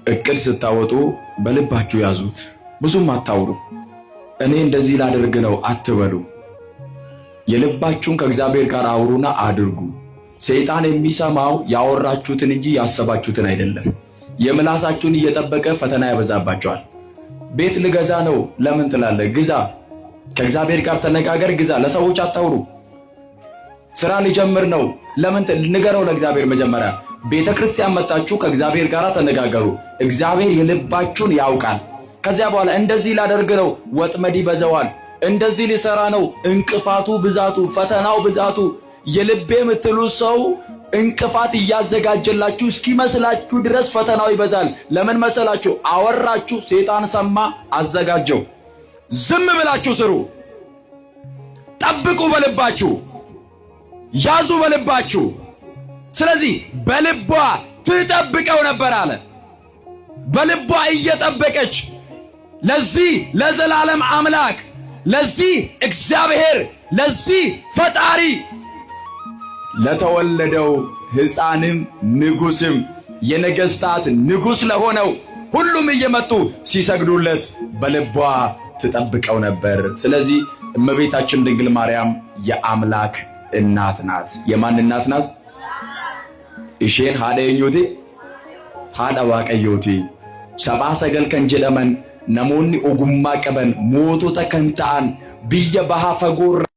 እቅድ ስታወጡ በልባችሁ ያዙት። ብዙም አታውሩ። እኔ እንደዚህ ላደርግ ነው አትበሉ። የልባችሁን ከእግዚአብሔር ጋር አውሩና አድርጉ። ሰይጣን የሚሰማው ያወራችሁትን እንጂ ያሰባችሁትን አይደለም። የምላሳችሁን እየጠበቀ ፈተና ያበዛባቸዋል። ቤት ልገዛ ነው ለምን ትላለህ? ግዛ። ከእግዚአብሔር ጋር ተነጋገር፣ ግዛ። ለሰዎች አታውሩ። ስራ ሊጀምር ነው ለምን ንገረው ለእግዚአብሔር። መጀመሪያ ቤተ ክርስቲያን መጣችሁ ከእግዚአብሔር ጋር ተነጋገሩ። እግዚአብሔር የልባችሁን ያውቃል። ከዚያ በኋላ እንደዚህ ላደርግ ነው፣ ወጥመድ ይበዛዋል። እንደዚህ ሊሰራ ነው፣ እንቅፋቱ ብዛቱ፣ ፈተናው ብዛቱ። የልቤ የምትሉ ሰው እንቅፋት እያዘጋጀላችሁ እስኪመስላችሁ ድረስ ፈተናው ይበዛል። ለምን መሰላችሁ? አወራችሁ፣ ሰይጣን ሰማ፣ አዘጋጀው። ዝም ብላችሁ ስሩ። ጠብቁ፣ በልባችሁ ያዙ፣ በልባችሁ። ስለዚህ በልቧ ትጠብቀው ነበር አለ። በልቧ እየጠበቀች ለዚህ ለዘላለም አምላክ፣ ለዚህ እግዚአብሔር፣ ለዚህ ፈጣሪ ለተወለደው ሕፃንም ንጉስም የነገስታት ንጉስ ለሆነው ሁሉም እየመጡ ሲሰግዱለት በልቧ ትጠብቀው ነበር። ስለዚህ እመቤታችን ድንግል ማርያም የአምላክ እናት ናት። የማን እናት ናት? ኢሼን ሃደኞቴ ሃዳ ዋቀዮቴ ሰባ ሰገል ከንጀደመን ነሞኒ ኦጉማ ቀበን ሞቶተ ከንታን ብየ ባሃ ፈጎር